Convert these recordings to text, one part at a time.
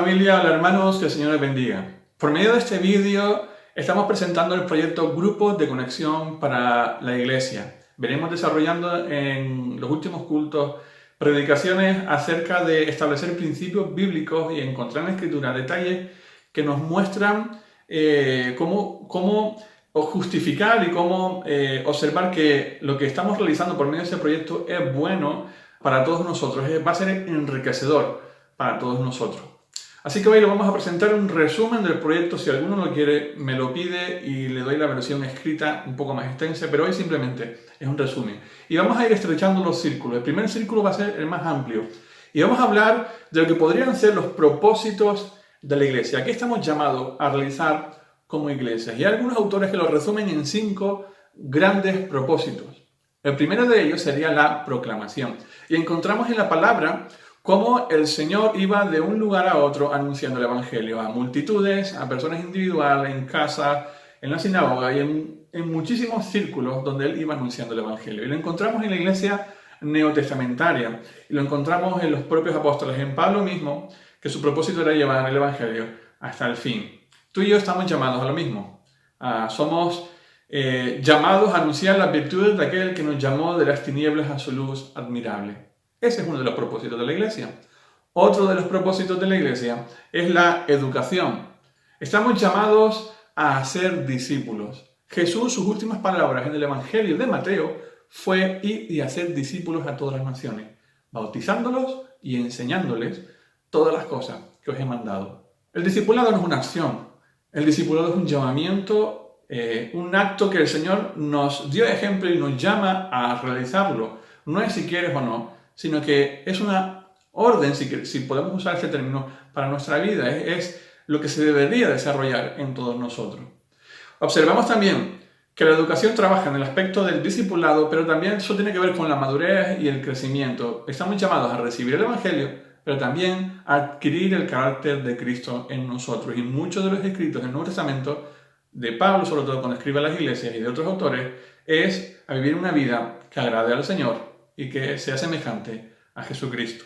familia, hola hermanos, que el Señor les bendiga. Por medio de este vídeo estamos presentando el proyecto Grupos de Conexión para la Iglesia. Veremos desarrollando en los últimos cultos predicaciones acerca de establecer principios bíblicos y encontrar en la Escritura detalles que nos muestran cómo justificar y cómo observar que lo que estamos realizando por medio de ese proyecto es bueno para todos nosotros, va a ser enriquecedor para todos nosotros. Así que hoy le vamos a presentar un resumen del proyecto. Si alguno lo quiere, me lo pide y le doy la versión escrita un poco más extensa, pero hoy simplemente es un resumen. Y vamos a ir estrechando los círculos. El primer círculo va a ser el más amplio. Y vamos a hablar de lo que podrían ser los propósitos de la iglesia. ¿Qué estamos llamados a realizar como iglesia? Y hay algunos autores que lo resumen en 5 grandes propósitos. El primero de ellos sería la proclamación. Y encontramos en la palabra cómo el Señor iba de un lugar a otro anunciando el Evangelio a multitudes, a personas individuales, en casa, en la sinagoga y en muchísimos círculos donde Él iba anunciando el Evangelio. Y lo encontramos en la iglesia neotestamentaria y lo encontramos en los propios apóstoles, en Pablo mismo, que su propósito era llevar el Evangelio hasta el fin. Tú y yo estamos llamados a lo mismo. Somos llamados a anunciar las virtudes de aquel que nos llamó de las tinieblas a su luz admirable. Ese es uno de los propósitos de la iglesia. Otro de los propósitos de la iglesia es la educación. Estamos llamados a ser discípulos. Jesús, sus últimas palabras en el Evangelio de Mateo fue ir y hacer discípulos a todas las naciones, bautizándolos y enseñándoles todas las cosas que os he mandado. El discipulado no es una acción. El discipulado es un llamamiento, un acto que el Señor nos dio ejemplo y nos llama a realizarlo. No es si quieres o no, sino que es una orden, si podemos usar este término, para nuestra vida. Es lo que se debería desarrollar en todos nosotros. Observamos también que la educación trabaja en el aspecto del discipulado, pero también eso tiene que ver con la madurez y el crecimiento. Estamos llamados a recibir el Evangelio, pero también a adquirir el carácter de Cristo en nosotros. Y muchos de los escritos del Nuevo Testamento, de Pablo, sobre todo cuando escribe a las iglesias, y de otros autores, es a vivir una vida que agrade al Señor y que sea semejante a Jesucristo.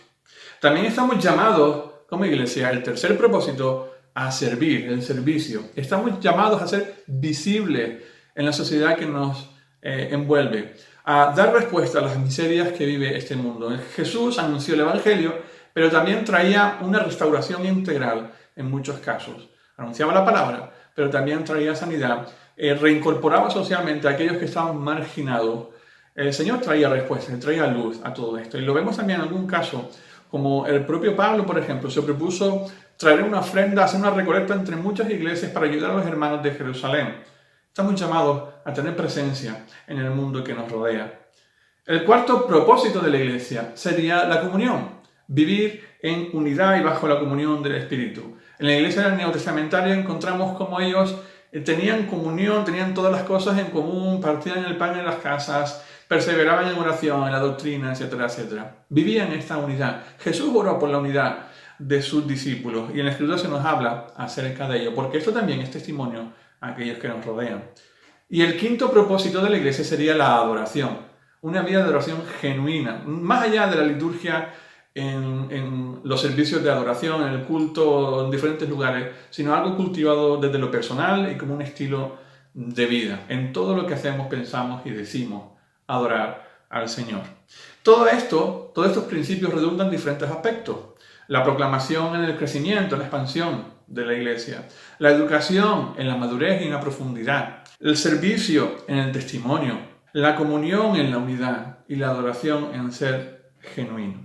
También estamos llamados como iglesia, el tercer propósito, a servir, el servicio. Estamos llamados a ser visibles en la sociedad que nos envuelve, a dar respuesta a las miserias que vive este mundo. Jesús anunció el Evangelio, pero también traía una restauración integral en muchos casos. Anunciaba la palabra, pero también traía sanidad, reincorporaba socialmente a aquellos que estaban marginados. El Señor traía respuestas, traía luz a todo esto. Y lo vemos también en algún caso, como el propio Pablo, por ejemplo, se propuso traer una ofrenda, hacer una recolecta entre muchas iglesias para ayudar a los hermanos de Jerusalén. Estamos llamados a tener presencia en el mundo que nos rodea. El cuarto propósito de la iglesia sería la comunión, vivir en unidad y bajo la comunión del Espíritu. En la iglesia neotestamentaria encontramos cómo ellos tenían comunión, tenían todas las cosas en común, partían el pan en las casas, perseveraban en oración, en la doctrina, etcétera, etcétera. Vivían esta unidad. Jesús oró por la unidad de sus discípulos y en la Escritura se nos habla acerca de ello, porque esto también es testimonio a aquellos que nos rodean. Y el quinto propósito de la iglesia sería la adoración, una vida de adoración genuina, más allá de la liturgia en los servicios de adoración, en el culto, en diferentes lugares, sino algo cultivado desde lo personal y como un estilo de vida. En todo lo que hacemos, pensamos y decimos, adorar al Señor. Todos estos principios redundan en diferentes aspectos. La proclamación en el crecimiento, en la expansión de la iglesia. La educación en la madurez y en la profundidad. El servicio en el testimonio. La comunión en la unidad. Y la adoración en ser genuinos.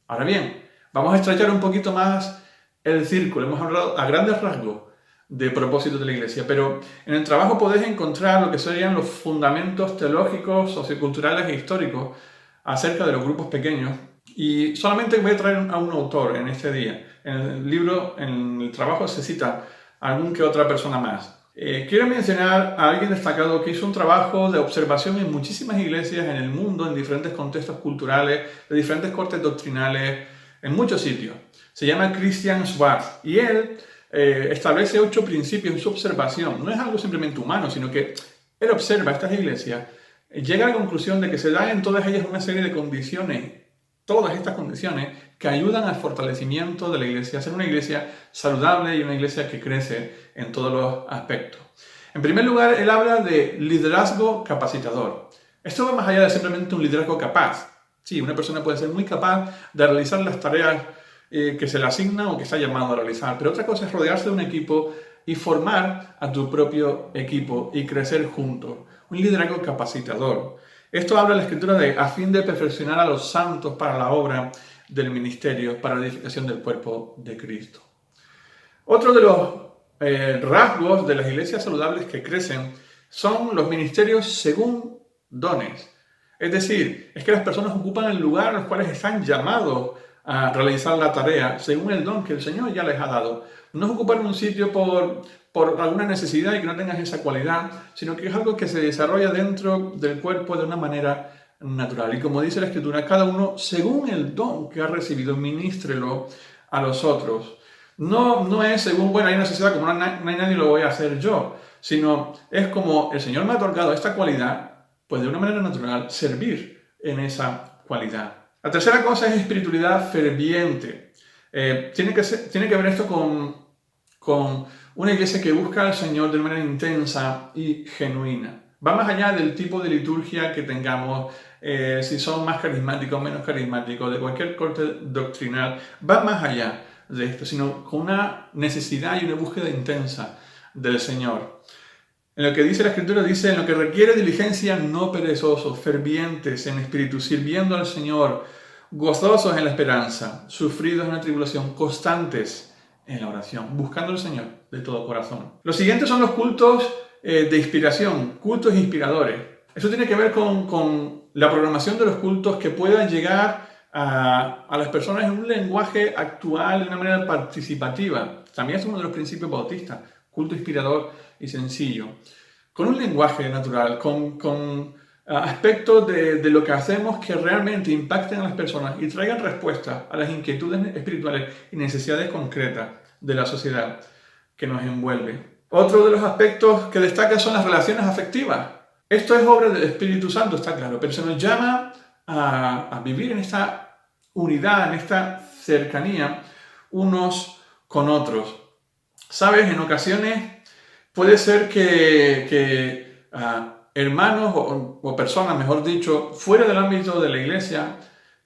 Ahora bien, vamos a estrechar un poquito más el círculo. Hemos hablado a grandes rasgos de propósito de la iglesia, pero en el trabajo podéis encontrar lo que serían los fundamentos teológicos, socioculturales e históricos acerca de los grupos pequeños. Y solamente voy a traer a un autor en este día. En el libro, en el trabajo se cita a algún que otra persona más. Quiero mencionar a alguien destacado que hizo un trabajo de observación en muchísimas iglesias en el mundo, en diferentes contextos culturales, de diferentes cortes doctrinales, en muchos sitios. Se llama Christian Schwarz y él establece 8 principios en su observación. No es algo simplemente humano, sino que él observa estas iglesias, llega a la conclusión de que se dan en todas ellas una serie de condiciones, todas estas condiciones que ayudan al fortalecimiento de la iglesia, a ser una iglesia saludable y una iglesia que crece en todos los aspectos. En primer lugar, él habla de liderazgo capacitador. Esto va más allá de simplemente un liderazgo capaz. Sí, una persona puede ser muy capaz de realizar las tareas que se le asignan o que está llamado a realizar, pero otra cosa es rodearse de un equipo y formar a tu propio equipo y crecer juntos. Un liderazgo capacitador. Esto habla la Escritura de a fin de perfeccionar a los santos para la obra del ministerio, para la edificación del cuerpo de Cristo. Otro de los rasgos de las iglesias saludables que crecen son los ministerios según dones. Es decir, es que las personas ocupan el lugar en los cuales están llamados a realizar la tarea según el don que el Señor ya les ha dado. No es ocupar un sitio por alguna necesidad y que no tengas esa cualidad, sino que es algo que se desarrolla dentro del cuerpo de una manera natural. Y como dice la Escritura, cada uno según el don que ha recibido, ministrelo a los otros. No es según, bueno, hay necesidad, como no hay nadie, lo voy a hacer yo, sino es como el Señor me ha otorgado esta cualidad, pues de una manera natural servir en esa cualidad. La tercera cosa es espiritualidad ferviente. Tiene que ver esto con una iglesia que busca al Señor de una manera intensa y genuina. Va más allá del tipo de liturgia que tengamos, si son más carismáticos o menos carismáticos, de cualquier corte doctrinal, va más allá de esto, sino con una necesidad y una búsqueda intensa del Señor. En lo que dice la Escritura, dice, en lo que requiere diligencia, no perezosos, fervientes en espíritu, sirviendo al Señor, gozosos en la esperanza, sufridos en la tribulación, constantes en la oración, buscando al Señor de todo corazón. Los siguientes son los cultos de inspiración, cultos inspiradores. Eso tiene que ver con la programación de los cultos que puedan llegar a las personas en un lenguaje actual, de una manera participativa. También es uno de los principios bautistas, culto inspirador y sencillo. Con un lenguaje natural, con aspectos de lo que hacemos que realmente impacten a las personas y traigan respuestas a las inquietudes espirituales y necesidades concretas de la sociedad que nos envuelve. Otro de los aspectos que destaca son las relaciones afectivas. Esto es obra del Espíritu Santo, está claro, pero se nos llama a vivir en esta unidad, en esta cercanía unos con otros. ¿Sabes? En ocasiones puede ser que hermanos o personas, mejor dicho, fuera del ámbito de la iglesia,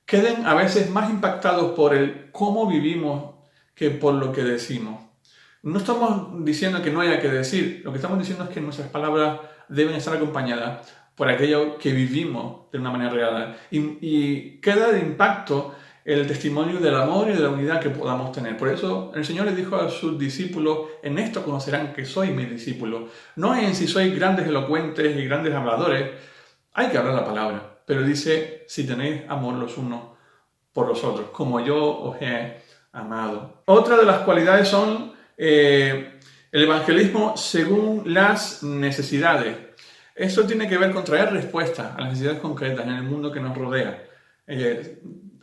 queden a veces más impactados por el cómo vivimos que por lo que decimos. No estamos diciendo que no haya que decir, lo que estamos diciendo es que nuestras palabras deben estar acompañadas por aquello que vivimos de una manera real. Y queda de impacto el testimonio del amor y de la unidad que podamos tener. Por eso el Señor le dijo a sus discípulos, en esto conocerán que soy mi discípulo. No en si sois grandes elocuentes y grandes habladores, hay que hablar la palabra, pero dice, si tenéis amor los unos por los otros, como yo os he amado. Otra de las cualidades son el evangelismo según las necesidades. Esto tiene que ver con traer respuestas a las necesidades concretas en el mundo que nos rodea.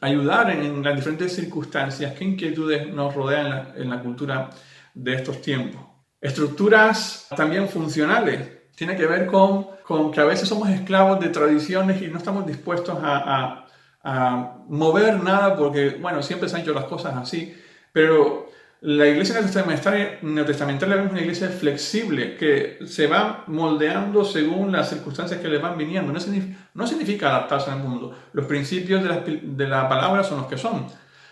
Ayudar en las diferentes circunstancias, qué inquietudes nos rodean en la cultura de estos tiempos. Estructuras también funcionales. Tiene que ver con que a veces somos esclavos de tradiciones y no estamos dispuestos a mover nada porque, bueno, siempre se han hecho las cosas así, pero la iglesia neotestamentaria es una iglesia flexible que se va moldeando según las circunstancias que le van viniendo. No significa adaptarse al mundo. Los principios de la palabra son los que son,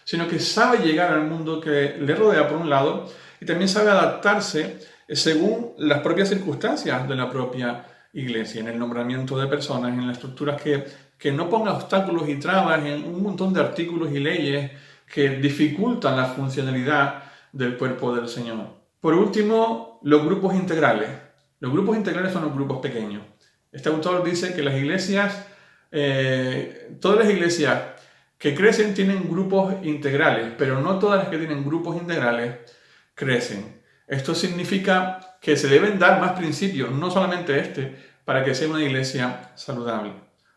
sino que sabe llegar al mundo que le rodea por un lado y también sabe adaptarse según las propias circunstancias de la propia iglesia, en el nombramiento de personas, en las estructuras que no ponga obstáculos y trabas, en un montón de artículos y leyes que dificultan la funcionalidad del cuerpo del Señor. Por último, los grupos integrales. Los grupos integrales son los grupos pequeños. Este autor dice que las iglesias, todas las iglesias que crecen tienen grupos integrales, pero no todas las que tienen grupos integrales crecen. Esto significa que se deben dar más principios, no solamente para que sea una iglesia saludable.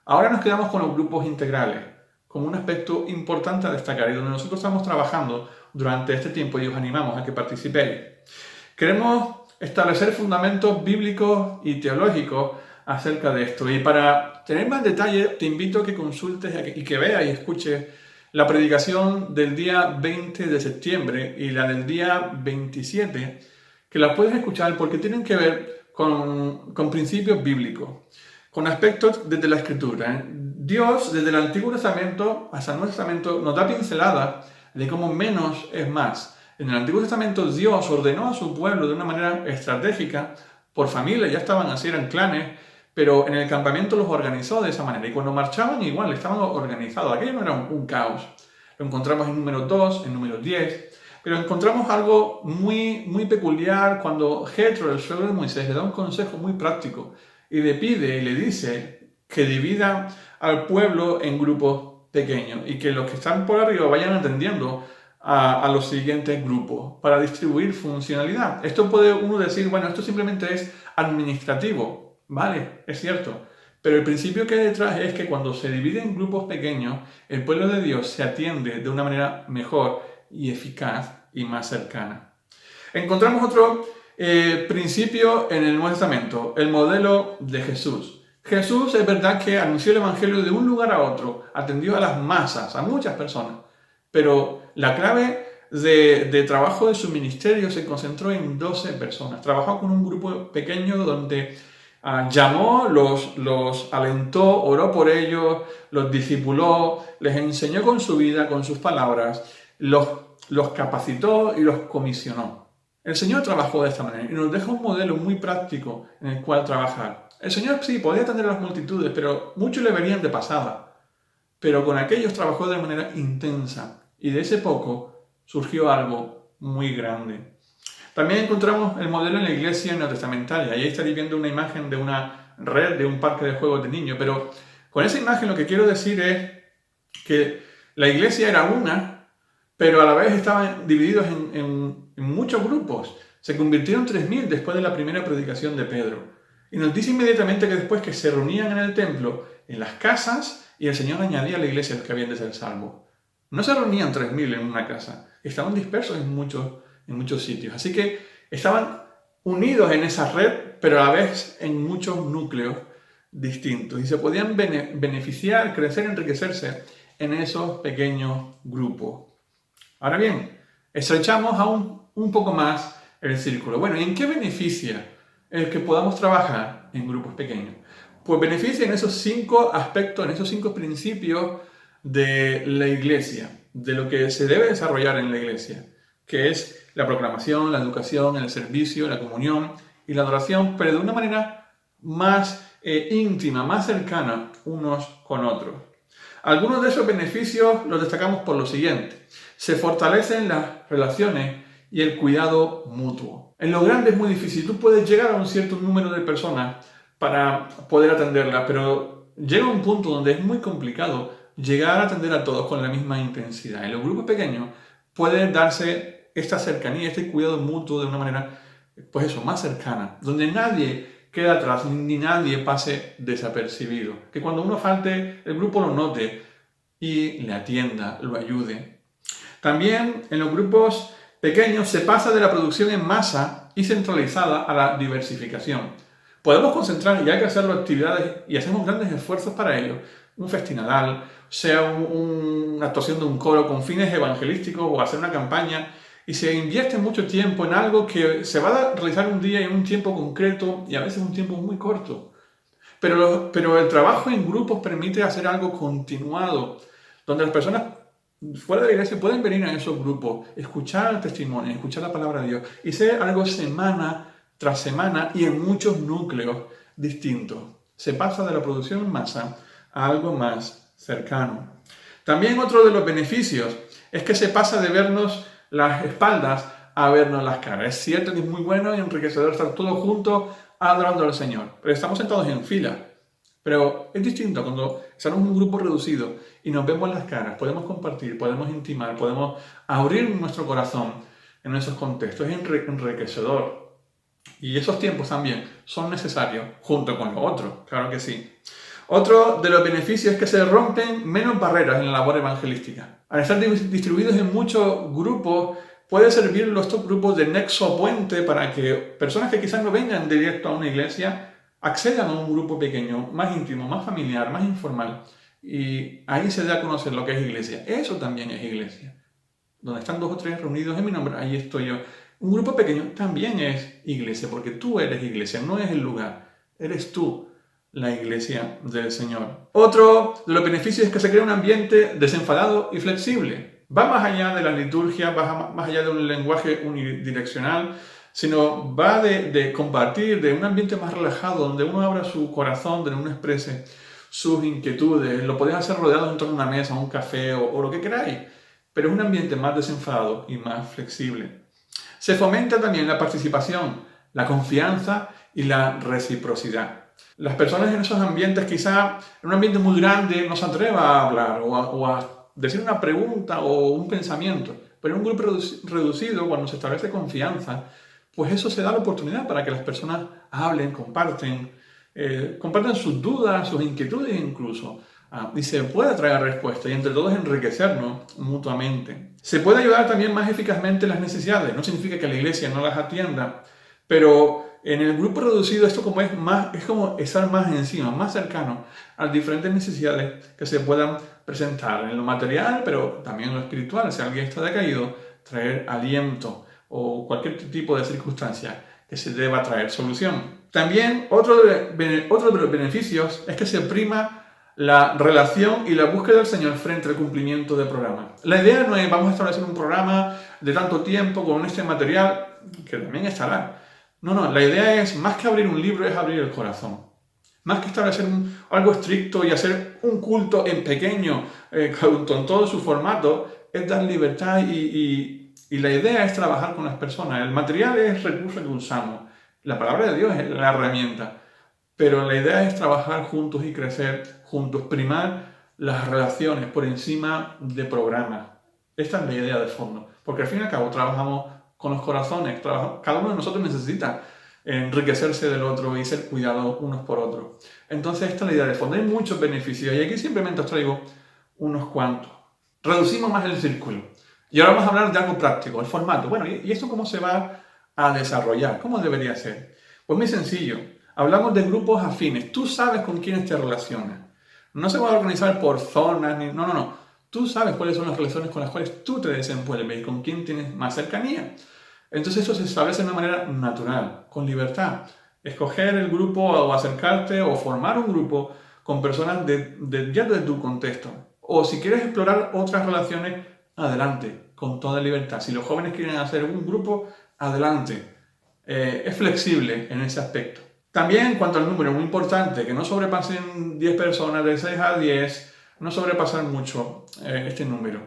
Ahora nos quedamos con los grupos integrales, como un aspecto importante a destacar y donde nosotros estamos trabajando durante este tiempo y os animamos a que participéis. Queremos establecer fundamentos bíblicos y teológicos acerca de esto. Y para tener más detalle, te invito a que consultes y que veas y escuches la predicación del día 20 de septiembre y la del día 27, que las puedes escuchar porque tienen que ver con principios bíblicos, con aspectos desde la Escritura. Dios, desde el Antiguo Testamento hasta el Nuevo Testamento, nos da pinceladas de cómo menos es más. En el Antiguo Testamento Dios ordenó a su pueblo de una manera estratégica, por familia, ya estaban así, eran clanes, pero en el campamento los organizó de esa manera. Y cuando marchaban igual, estaban organizados. Aquello no era un caos. Lo encontramos en número 2, en número 10. Pero encontramos algo muy peculiar cuando Jetro, el suegro de Moisés, le da un consejo muy práctico y le pide y le dice que divida al pueblo en grupos pequeños y que los que están por arriba vayan atendiendo a los siguientes grupos para distribuir funcionalidad. Esto puede uno decir, bueno, esto simplemente es administrativo. Vale, es cierto. Pero el principio que hay detrás es que cuando se divide en grupos pequeños, el pueblo de Dios se atiende de una manera mejor y eficaz y más cercana. Encontramos otro principio en el Nuevo Testamento, el modelo de Jesús. Jesús es verdad que anunció el Evangelio de un lugar a otro, atendió a las masas, a muchas personas, pero la clave de trabajo de su ministerio se concentró en 12 personas. Trabajó con un grupo pequeño donde llamó, los alentó, oró por ellos, los discipuló, les enseñó con su vida, con sus palabras, los capacitó y los comisionó. El Señor trabajó de esta manera y nos deja un modelo muy práctico en el cual trabajar. El Señor sí podía atender a las multitudes, pero muchos le venían de pasada. Pero con aquellos trabajó de manera intensa y de ese poco surgió algo muy grande. También encontramos el modelo en la iglesia neotestamentaria. Ahí estaréis viendo una imagen de una red, de un parque de juegos de niños. Pero con esa imagen lo que quiero decir es que la iglesia era una, pero a la vez estaban divididos en muchos grupos. Se convirtieron 3.000 después de la primera predicación de Pedro. Y nos dice inmediatamente que después que se reunían en el templo, en las casas, y el Señor añadía a la iglesia los que habían de ser salvos. No se reunían 3.000 en una casa, estaban dispersos en muchos sitios. Así que estaban unidos en esa red, pero a la vez en muchos núcleos distintos. Y se podían beneficiar, crecer, enriquecerse en esos pequeños grupos. Ahora bien, estrechamos aún un poco más el círculo. Bueno, ¿y en qué beneficia el que podamos trabajar en grupos pequeños? Pues beneficia en esos 5 aspectos, en esos 5 principios de la iglesia, de lo que se debe desarrollar en la iglesia, que es la proclamación, la educación, el servicio, la comunión y la adoración, pero de una manera más íntima, más cercana unos con otros. Algunos de esos beneficios los destacamos por lo siguiente. Se fortalecen las relaciones y el cuidado mutuo. En lo grande es muy difícil. Tú puedes llegar a un cierto número de personas para poder atenderlas, pero llega un punto donde es muy complicado llegar a atender a todos con la misma intensidad. En los grupos pequeños puede darse esta cercanía, este cuidado mutuo de una manera, pues eso, más cercana, donde nadie queda atrás ni nadie pase desapercibido. Que cuando uno falte, el grupo lo note y le atienda, lo ayude. También en los grupos pequeños se pasa de la producción en masa y centralizada a la diversificación. Podemos concentrar, y hay que hacerlo, actividades, y hacemos grandes esfuerzos para ello. Un festinadal, sea una actuación de un coro con fines evangelísticos o hacer una campaña, y se invierte mucho tiempo en algo que se va a realizar un día en un tiempo concreto y a veces un tiempo muy corto. Pero el trabajo en grupos permite hacer algo continuado, donde las personas fuera de la iglesia pueden venir a esos grupos, escuchar el testimonio, escuchar la palabra de Dios y ser algo semana tras semana y en muchos núcleos distintos. Se pasa de la producción en masa a algo más cercano. También otro de los beneficios es que se pasa de vernos las espaldas a vernos las caras. Es cierto que es muy bueno y enriquecedor estar todos juntos adorando al Señor, pero estamos sentados en fila. Pero es distinto cuando estamos en un grupo reducido y nos vemos las caras, podemos compartir, podemos intimar, podemos abrir nuestro corazón en esos contextos. Es enriquecedor. Y esos tiempos también son necesarios junto con lo otro, claro que sí. Otro de los beneficios es que se rompen menos barreras en la labor evangelística. Al estar distribuidos en muchos grupos, puede servir estos grupos de nexo puente para que personas que quizás no vengan directo a una iglesia accedan a un grupo pequeño, más íntimo, más familiar, más informal, y ahí se da a conocer lo que es iglesia. Eso también es iglesia. Donde están 2 o 3 reunidos en mi nombre, ahí estoy yo. Un grupo pequeño también es iglesia, porque tú eres iglesia, no es el lugar, eres tú la iglesia del Señor. Otro de los beneficios es que se crea un ambiente desenfadado y flexible. Va más allá de la liturgia, va más allá de un lenguaje unidireccional, sino va de compartir, de un ambiente más relajado, donde uno abra su corazón, donde uno exprese sus inquietudes. Lo podéis hacer rodeado en torno a una mesa, un café o lo que queráis, pero es un ambiente más desenfadado y más flexible. Se fomenta también la participación, la confianza y la reciprocidad. Las personas en esos ambientes, quizá en un ambiente muy grande, no se atreva a hablar o a decir una pregunta o un pensamiento, pero en un grupo reducido, cuando se establece confianza, pues eso se da la oportunidad para que las personas hablen, comparten sus dudas, sus inquietudes incluso, y se puede traer respuestas y entre todos enriquecernos mutuamente. Se puede ayudar también más eficazmente las necesidades. No significa que la iglesia no las atienda, pero en el grupo reducido esto es como estar más encima, más cercano a las diferentes necesidades que se puedan presentar en lo material, pero también en lo espiritual. Si alguien está decaído, traer aliento o cualquier tipo de circunstancia que se deba traer solución. También otro de los beneficios es que se prima la relación y la búsqueda del Señor frente al cumplimiento del programa. La idea no es vamos a establecer un programa de tanto tiempo con este material, que también estará. No, la idea es, más que abrir un libro, es abrir el corazón. Más que establecer algo estricto y hacer un culto en pequeño, con todo su formato, es dar libertad y la idea es trabajar con las personas. El material es el recurso que usamos. La palabra de Dios es la herramienta. Pero la idea es trabajar juntos y crecer juntos, primar las relaciones por encima de programas. Esta es la idea de fondo. Porque al fin y al cabo trabajamos con los corazones. Cada uno de nosotros necesita enriquecerse del otro y ser cuidados unos por otros. Entonces esta es la idea de fondo. Hay muchos beneficios y aquí simplemente os traigo unos cuantos. Reducimos más el círculo. Y ahora vamos a hablar de algo práctico, el formato. Bueno, ¿y esto cómo se va a desarrollar? ¿Cómo debería ser? Pues muy sencillo. Hablamos de grupos afines. Tú sabes con quiénes te relacionas. No se va a organizar por zonas. No. Tú sabes cuáles son las relaciones con las cuales tú te desenvuelves y con quién tienes más cercanía. Entonces eso se establece de una manera natural, con libertad. Escoger el grupo o acercarte o formar un grupo con personas ya de tu contexto. O si quieres explorar otras relaciones, adelante, con toda libertad. Si los jóvenes quieren hacer un grupo, adelante. Es flexible en ese aspecto. También en cuanto al número, muy importante, que no sobrepasen 10 personas, de 6 a 10, no sobrepasar mucho este número.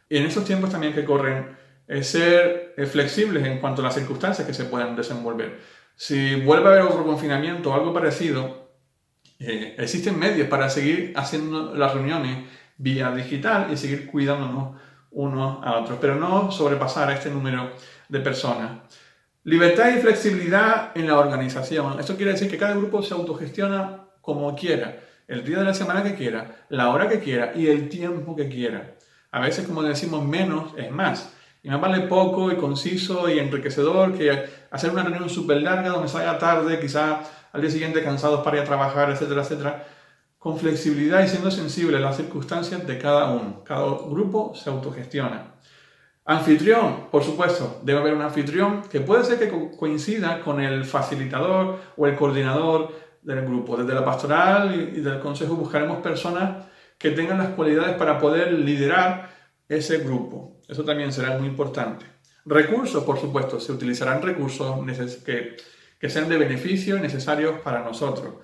Y en estos tiempos también que corren, ser flexibles en cuanto a las circunstancias que se puedan desenvolver. Si vuelve a haber otro confinamiento o algo parecido, existen medios para seguir haciendo las reuniones vía digital y seguir cuidándonos unos a otros, pero no sobrepasar este número de personas. Libertad y flexibilidad en la organización. Esto quiere decir que cada grupo se autogestiona como quiera, el día de la semana que quiera, la hora que quiera y el tiempo que quiera. A veces, como decimos, menos es más. Y más vale poco y conciso y enriquecedor que hacer una reunión súper larga donde salga tarde, quizá al día siguiente cansados para ir a trabajar, etcétera, etcétera. Con flexibilidad y siendo sensible a las circunstancias de cada uno. Cada grupo se autogestiona. Anfitrión, por supuesto, debe haber un anfitrión que puede ser que coincida con el facilitador o el coordinador del grupo. Desde la pastoral y del consejo buscaremos personas que tengan las cualidades para poder liderar ese grupo. Eso también será muy importante. Recursos, por supuesto, se utilizarán recursos que sean de beneficio y necesarios para nosotros.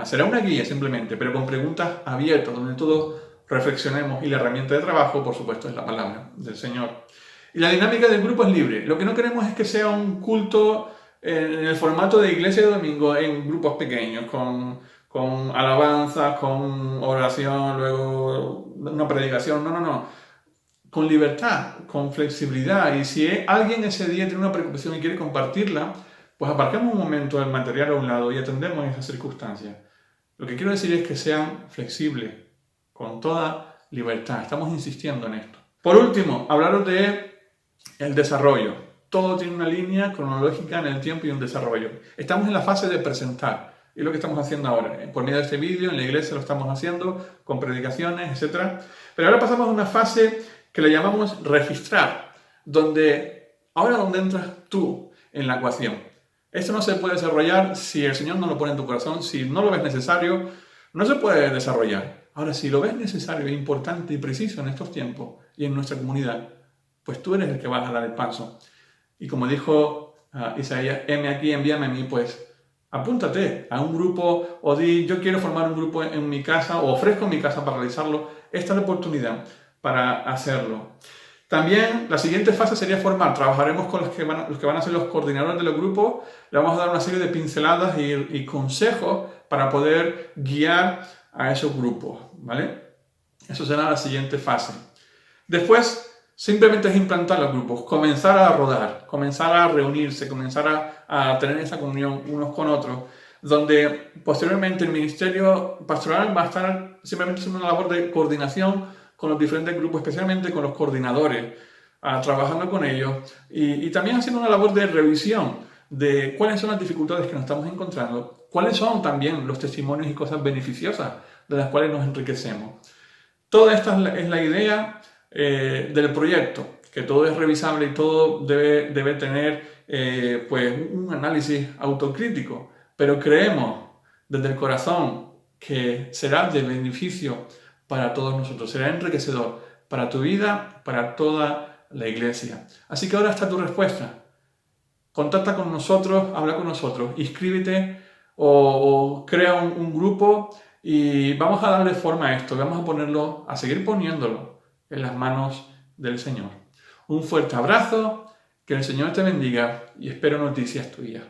Será una guía simplemente, pero con preguntas abiertas, donde todos reflexionemos y la herramienta de trabajo, por supuesto, es la palabra del Señor. Y la dinámica del grupo es libre. Lo que no queremos es que sea un culto en el formato de iglesia de domingo en grupos pequeños, con alabanzas, con oración, luego una predicación. No. Con libertad, con flexibilidad. Y si alguien ese día tiene una preocupación y quiere compartirla, pues aparcamos un momento el material a un lado y atendemos esas circunstancias. Lo que quiero decir es que sean flexibles, con toda libertad. Estamos insistiendo en esto. Por último, hablaros de el desarrollo. Todo tiene una línea cronológica en el tiempo y un desarrollo. Estamos en la fase de presentar. Y lo que estamos haciendo ahora. Por medio de este vídeo, en la iglesia lo estamos haciendo, con predicaciones, etc. Pero ahora pasamos a una fase que le llamamos registrar, donde entras tú en la ecuación. Esto no se puede desarrollar si el Señor no lo pone en tu corazón, si no lo ves necesario, no se puede desarrollar. Ahora, si lo ves necesario, importante y preciso en estos tiempos y en nuestra comunidad, pues tú eres el que vas a dar el paso. Y como dijo Isaías, heme aquí, envíame a mí, pues apúntate a un grupo o di, yo quiero formar un grupo en mi casa o ofrezco mi casa para realizarlo. Esta es la oportunidad para hacerlo. También la siguiente fase sería formar. Trabajaremos con los que van a ser los coordinadores de los grupos. Le vamos a dar una serie de pinceladas y consejos para poder guiar a esos grupos, ¿vale? Eso será la siguiente fase. Después, simplemente es implantar los grupos, comenzar a rodar, comenzar a reunirse, comenzar a tener esa comunión unos con otros, donde posteriormente el ministerio pastoral va a estar simplemente haciendo una labor de coordinación con los diferentes grupos, especialmente con los coordinadores, trabajando con ellos y también haciendo una labor de revisión de cuáles son las dificultades que nos estamos encontrando, cuáles son también los testimonios y cosas beneficiosas de las cuales nos enriquecemos. Toda esta es la idea del proyecto, que todo es revisable y todo debe tener pues un análisis autocrítico, pero creemos desde el corazón que será de beneficio para todos nosotros, será enriquecedor para tu vida, para toda la iglesia. Así que ahora está tu respuesta. Contacta con nosotros, habla con nosotros, inscríbete o crea un grupo y vamos a darle forma a esto, vamos a seguir poniéndolo en las manos del Señor. Un fuerte abrazo, que el Señor te bendiga y espero noticias tuyas.